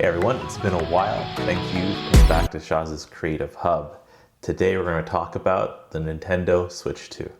Hey everyone, it's been a while. Thank you for coming back to Shaz's Creative Hub. Today we're going to talk about the Nintendo Switch 2.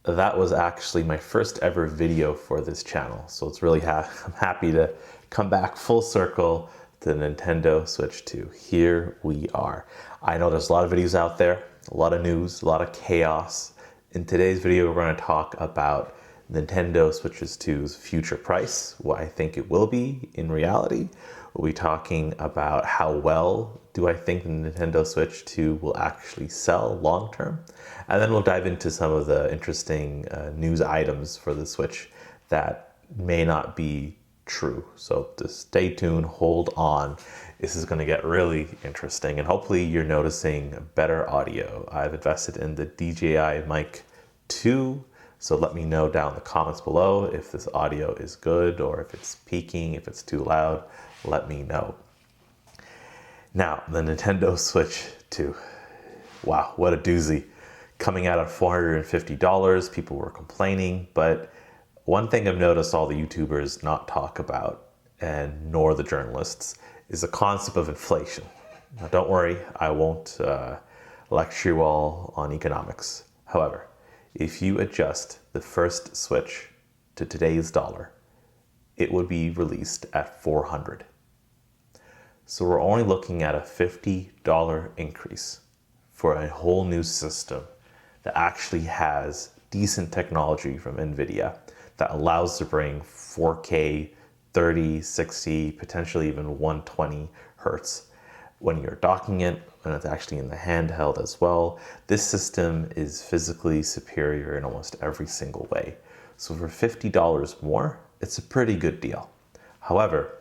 That was actually my first ever video for this channel, so it's really I'm happy to come back full circle to the Nintendo Switch 2. Here we are. I know there's a lot of videos out there, a lot of news, a lot of chaos. In today's video, we're going to talk about Nintendo Switch 2's future price, what I think it will be in reality. We'll be talking about how well do I think the Nintendo Switch 2 will actually sell long term. And then we'll dive into some of the interesting news items for the Switch that may not be true. So just stay tuned, hold on. This is going to get really interesting, and hopefully you're noticing better audio. I've invested in the DJI Mic 2. So let me know down in the comments below if this audio is good or if it's peaking, if it's too loud, let me know. Now, the Nintendo Switch 2. Wow, what a doozy. Coming out at $450, people were complaining, but one thing I've noticed all the YouTubers not talk about, and nor the journalists, is the concept of inflation. Now don't worry, I won't lecture you all on economics. However, if you adjust the first Switch to today's dollar, it would be released at $400. So we're only looking at a $50 increase for a whole new system that actually has decent technology from NVIDIA that allows to bring 4K, 30, 60, potentially even 120 hertz. When you're docking it, when it's actually in the handheld as well, this system is physically superior in almost every single way. So for $50 more, it's a pretty good deal. However,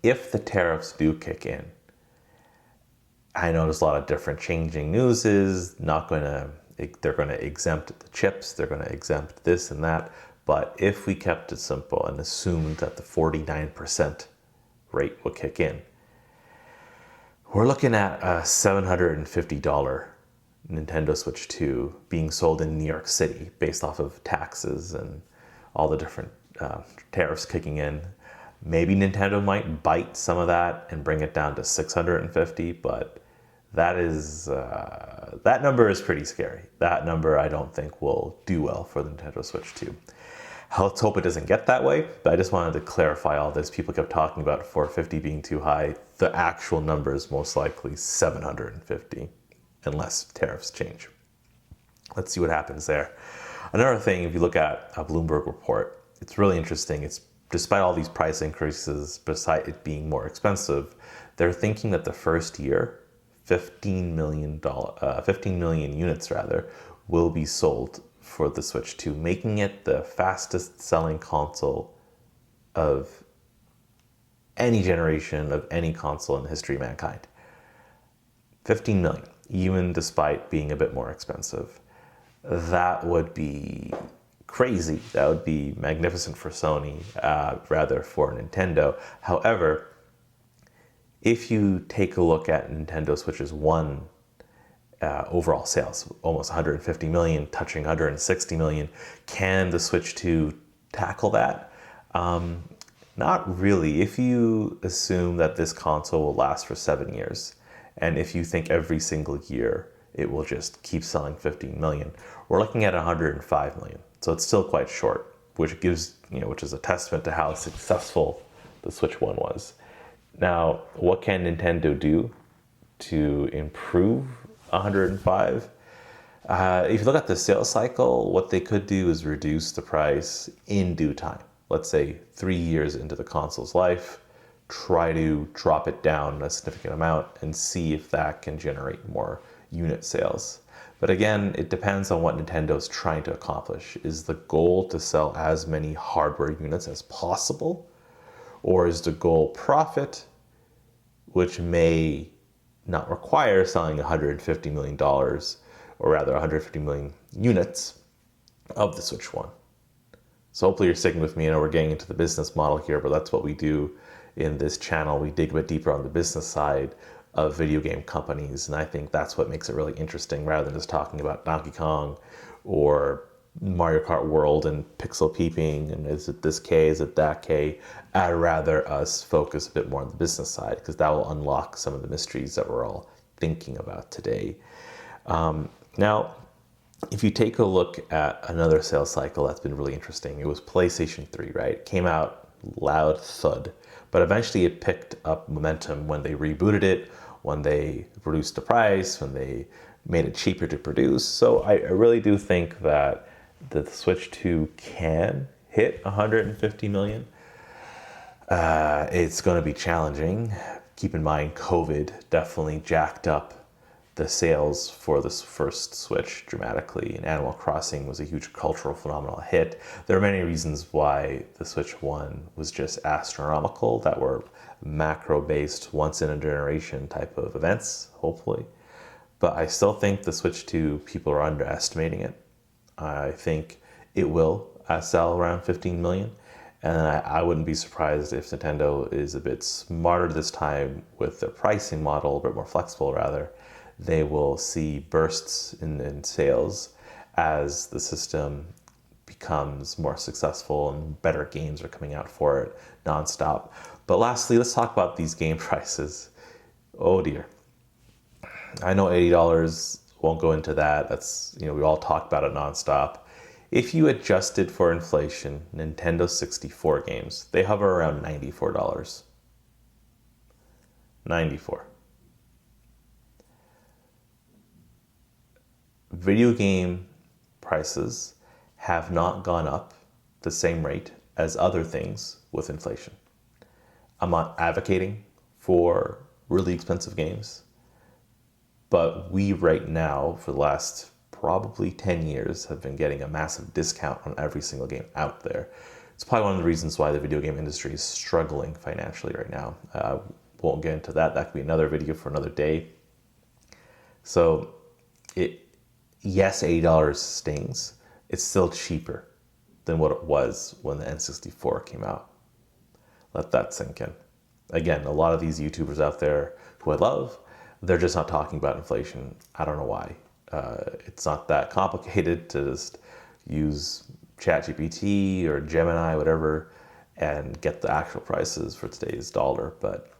if the tariffs do kick in, I know there's a lot of different changing news they're going to exempt the chips, they're going to exempt this and that, but if we kept it simple and assumed that the 49% rate would kick in, we're looking at a $750 Nintendo Switch 2 being sold in New York City based off of taxes and all the different tariffs kicking in. Maybe Nintendo might bite some of that and bring it down to $650, but that number is pretty scary. That number I don't think will do well for the Nintendo Switch 2. Let's hope it doesn't get that way, but I just wanted to clarify all this. People kept talking about $450 being too high. The actual number is most likely $750, unless tariffs change. Let's see what happens there. Another thing, if you look at a Bloomberg report, it's really interesting. It's despite all these price increases, besides it being more expensive, they're thinking that the first year, 15 million units will be sold for the Switch 2, making it the fastest selling console of any generation of any console in the history of mankind. 15 million, even despite being a bit more expensive. That would be crazy. That would be magnificent for Sony, rather for Nintendo. However, if you take a look at Nintendo Switch's overall sales, almost 150 million, touching 160 million. Can the Switch 2 tackle that? Not really. If you assume that this console will last for 7 years, and if you think every single year it will just keep selling 15 million, we're looking at 105 million. So it's still quite short, which is a testament to how successful the Switch 1 was. Now, what can Nintendo do to improve 105? If you look at the sales cycle, what they could do is reduce the price in due time. Let's say 3 years into the console's life, try to drop it down a significant amount and see if that can generate more unit sales. But again, it depends on what Nintendo is trying to accomplish. Is the goal to sell as many hardware units as possible? Or is the goal profit, which may not require selling $150 million, or rather 150 million units of the Switch 1. So hopefully you're sticking with me. I know we're getting into the business model here, but that's what we do in this channel. We dig a bit deeper on the business side of video game companies, and I think that's what makes it really interesting, rather than just talking about Donkey Kong or Mario Kart World and pixel peeping and is it this K, is it that K. I'd rather us focus a bit more on the business side because that will unlock some of the mysteries that we're all thinking about today. Now, if you take a look at another sales cycle that's been really interesting, it was PlayStation 3, right? It came out loud thud, but eventually it picked up momentum when they rebooted it, when they reduced the price, when they made it cheaper to produce. So I really do think that the Switch 2 can hit 150 million. It's going to be challenging. Keep in mind, COVID definitely jacked up the sales for this first Switch dramatically, and Animal Crossing was a huge cultural phenomenal hit. There are many reasons why the Switch 1 was just astronomical that were macro-based, once-in-a-generation type of events, hopefully. But I still think the Switch 2, people are underestimating it. I think it will sell around 15 million. And I wouldn't be surprised if Nintendo is a bit smarter this time with their pricing model, a bit more flexible rather. They will see bursts in sales as the system becomes more successful and better games are coming out for it nonstop. But lastly, let's talk about these game prices. Oh dear. I know $80, won't go into that. That's, we all talk about it nonstop. If you adjusted for inflation, Nintendo 64 games, they hover around $94. $94. Video game prices have not gone up the same rate as other things with inflation. I'm not advocating for really expensive games, but we right now, for the last probably 10 years, have been getting a massive discount on every single game out there. It's probably one of the reasons why the video game industry is struggling financially right now. Won't get into that. That could be another video for another day. So yes, $80 stings. It's still cheaper than what it was when the N64 came out. Let that sink in. Again, a lot of these YouTubers out there who I love, they're just not talking about inflation. I don't know why. It's not that complicated to just use ChatGPT or Gemini, whatever, and get the actual prices for today's dollar. But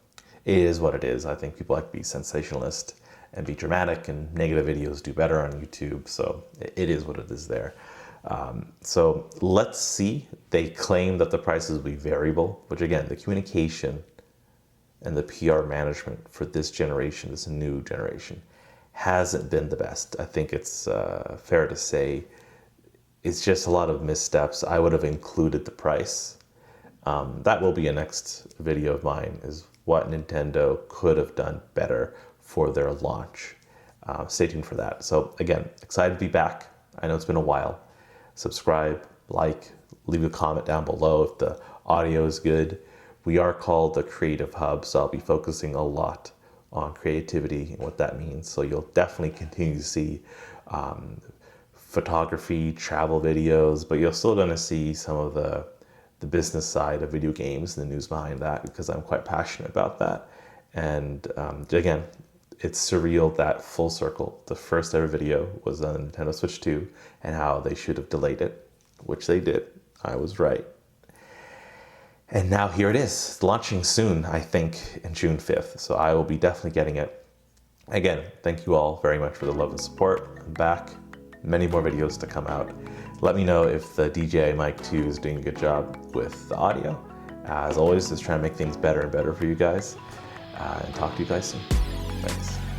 it is what it is. I think people like to be sensationalist and be dramatic, and negative videos do better on YouTube. So it is what it is there. So let's see. They claim that the prices will be variable, which again, the communication and the PR management for this generation, this new generation, hasn't been the best. I think it's fair to say it's just a lot of missteps. I would have included the price. That will be a next video of mine, is what Nintendo could have done better for their launch. Stay tuned for that. So again, excited to be back. I know it's been a while. Subscribe, like, leave a comment down below if the audio is good. We are called the Creative Hub, so I'll be focusing a lot on creativity and what that means. So you'll definitely continue to see photography, travel videos, but you're still gonna see some of the business side of video games and the news behind that, because I'm quite passionate about that. And again, it's surreal that full circle, the first ever video was on the Nintendo Switch 2 and how they should have delayed it, which they did. I was right. And now here it is, launching soon, I think, in June 5th. So I will be definitely getting it. Again, thank you all very much for the love and support. I'm back, many more videos to come out. Let me know if the DJI Mic 2 is doing a good job with the audio. As always, just trying to make things better and better for you guys. And talk to you guys soon. Thanks.